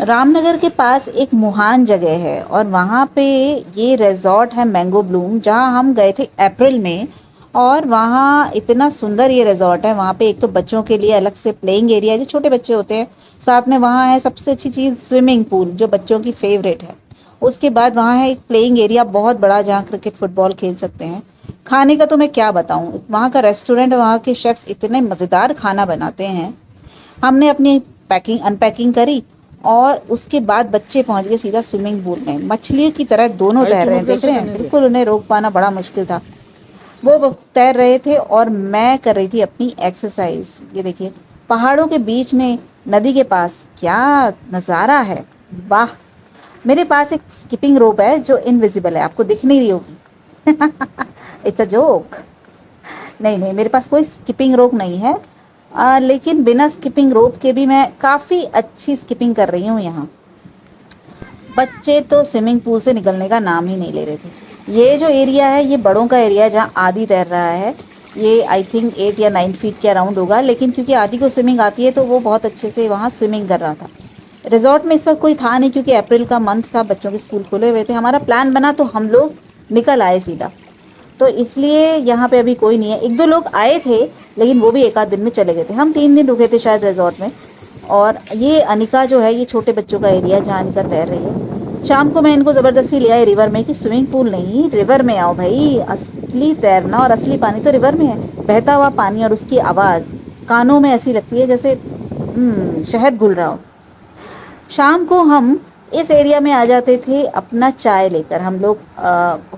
रामनगर के पास एक मुहान जगह है और वहाँ पे ये रिजॉर्ट है मैंगो ब्लूम, जहाँ हम गए थे अप्रैल में। और वहाँ इतना सुंदर ये रिजॉर्ट है। वहाँ पे एक तो बच्चों के लिए अलग से प्लेइंग एरिया है, जो छोटे बच्चे होते हैं। साथ में वहाँ है सबसे अच्छी चीज़ स्विमिंग पूल, जो बच्चों की फेवरेट है। उसके बाद वहाँ है एक प्लेइंग एरिया बहुत बड़ा, जहाँ क्रिकेट फुटबॉल खेल सकते हैं। खाने का तो मैं क्या बताऊँ, वहाँ का रेस्टोरेंट, वहाँ के शेफ्स इतने मज़ेदार खाना बनाते हैं। हमने अपनी पैकिंग अनपैकिंग करी और उसके बाद बच्चे पहुंच गए सीधा स्विमिंग पूल में। मछलियों की तरह दोनों तैर रहे हैं, देख रहे हैं, बिल्कुल उन्हें रोक पाना बड़ा मुश्किल था। वो तैर रहे थे और मैं कर रही थी अपनी एक्सरसाइज। ये देखिए, पहाड़ों के बीच में नदी के पास क्या नज़ारा है, वाह। मेरे पास एक स्किपिंग रोप है जो इनविजिबल है, आपको दिख नहीं रही होगी। It's a joke. नहीं नहीं, मेरे पास कोई स्किपिंग रोप नहीं है। लेकिन बिना स्किपिंग रोप के भी मैं काफ़ी अच्छी स्किपिंग कर रही हूँ यहाँ। बच्चे तो स्विमिंग पूल से निकलने का नाम ही नहीं ले रहे थे। ये जो एरिया है ये बड़ों का एरिया है, जहाँ आदि तैर रहा है। ये आई थिंक 8 या 9 फीट के अराउंड होगा, लेकिन क्योंकि आदि को स्विमिंग आती है तो वो बहुत अच्छे से वहाँ स्विमिंग कर रहा था। रिजॉर्ट में इस वक्त कोई था नहीं, क्योंकि अप्रैल का मंथ था, बच्चों के स्कूल खुले हुए थे। हमारा प्लान बना तो हम लोग निकल आए सीधा, तो इसलिए यहाँ पे अभी कोई नहीं है। एक दो लोग आए थे, लेकिन वो भी एक आध दिन में चले गए थे। हम 3 दिन रुके थे शायद रिजॉर्ट में। और ये अनिका जो है, ये छोटे बच्चों का एरिया है जहाँ अनिका तैर रही है। शाम को मैं इनको ज़बरदस्ती ले आई रिवर में, कि स्विमिंग पूल नहीं, रिवर में आओ भाई, असली तैरना और असली पानी तो रिवर में है। बहता हुआ पानी और उसकी आवाज़ कानों में ऐसी लगती है जैसे शहद घुल रहा हो। शाम को हम इस एरिया में आ जाते थे अपना चाय लेकर। हम लोग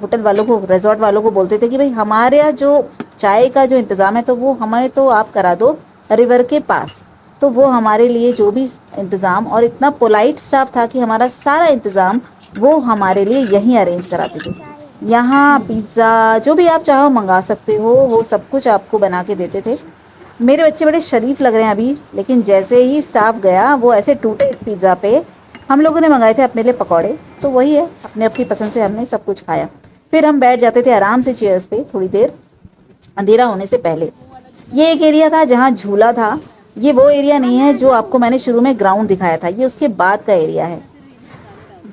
होटल वालों को, रिजॉर्ट वालों को बोलते थे कि भाई हमारे यहाँ जो चाय का जो इंतज़ाम है तो वो हमें तो आप करा दो रिवर के पास। तो वो हमारे लिए जो भी इंतज़ाम, और इतना पोलाइट स्टाफ था कि हमारा सारा इंतज़ाम वो हमारे लिए यहीं अरेंज कराते थे। यहाँ पिज़्ज़ा जो भी आप चाहो मंगा सकते हो, वो सब कुछ आपको बना के देते थे। मेरे बच्चे बड़े शरीफ लग रहे हैं अभी, लेकिन जैसे ही स्टाफ गया वो ऐसे टूटे इस पिज़्ज़ा पे। हम लोगों ने मंगाए थे अपने लिए पकौड़े, तो वही है, अपने अपनी पसंद से हमने सब कुछ खाया। फिर हम बैठ जाते थे आराम से चेयर्स पे थोड़ी देर, अंधेरा होने से पहले। ये एक एरिया था जहाँ झूला था। ये वो एरिया नहीं है जो आपको मैंने शुरू में ग्राउंड दिखाया था, ये उसके बाद का एरिया है।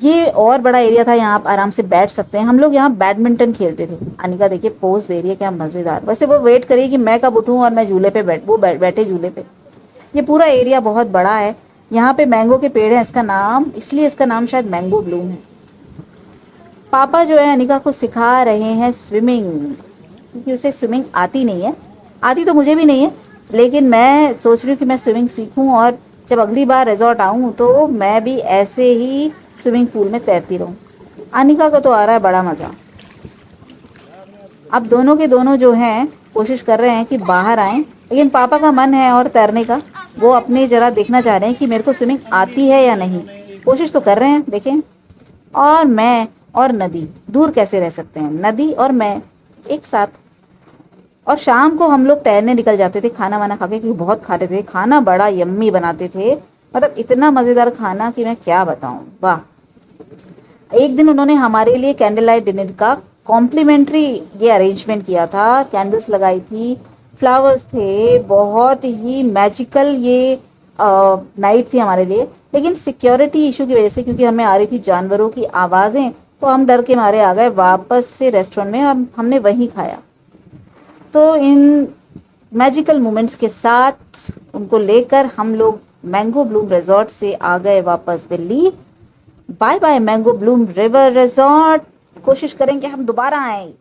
ये और बड़ा एरिया था, यहाँ आप आराम से बैठ सकते हैं। हम लोग यहाँ बैडमिंटन खेलते थे। अनिका देखिए पोज दे रही है, क्या मज़ेदार। वैसे वो वेट करिए कि मैं कब उठूँ और मैं झूले पे बैठे झूले पे। ये पूरा एरिया बहुत बड़ा है। यहाँ पे मैंगो के पेड़ हैं, इसका नाम शायद मैंगो ब्लूम है। पापा जो है अनिका को सिखा रहे हैं स्विमिंग, क्योंकि उसे स्विमिंग आती नहीं है। आती तो मुझे भी नहीं है, लेकिन मैं सोच रही हूँ कि मैं स्विमिंग सीखूँ और जब अगली बार रिजॉर्ट आऊँ तो मैं भी ऐसे ही स्विमिंग पूल में तैरती रहूँ। अनिका को तो आ रहा है बड़ा मज़ा। अब दोनों के दोनों जो हैं कोशिश कर रहे हैं कि बाहर आएँ, लेकिन पापा का मन है और तैरने का। वो अपने ज़रा देखना चाह रहे हैं कि मेरे को स्विमिंग आती है या नहीं। कोशिश तो कर रहे हैं, देखें। और मैं और नदी दूर कैसे रह सकते हैं, नदी और मैं एक साथ। और शाम को हम लोग तैरने निकल जाते थे खाना वाना खा के, क्योंकि बहुत खाते थे। खाना बड़ा यम्मी बनाते थे, मतलब इतना मज़ेदार खाना कि मैं क्या बताऊँ, वाह। एक दिन उन्होंने हमारे लिए कैंडल लाइट डिनर का कॉम्प्लीमेंट्री ये अरेंजमेंट किया था। कैंडल्स लगाई थी, फ्लावर्स थे, बहुत ही मैजिकल ये नाइट थी हमारे लिए। लेकिन सिक्योरिटी इशू की वजह से, क्योंकि हमें आ रही थी जानवरों की आवाज़ें, तो हम डर के मारे आ गए वापस से रेस्टोरेंट में। हमने वहीं खाया। तो इन मैजिकल मोमेंट्स के साथ उनको लेकर हम लोग मैंगो ब्लूम रिजॉर्ट से आ गए वापस Delhi. Bye bye mango bloom river resort. कोशिश करेंगे हम दोबारा आएँ।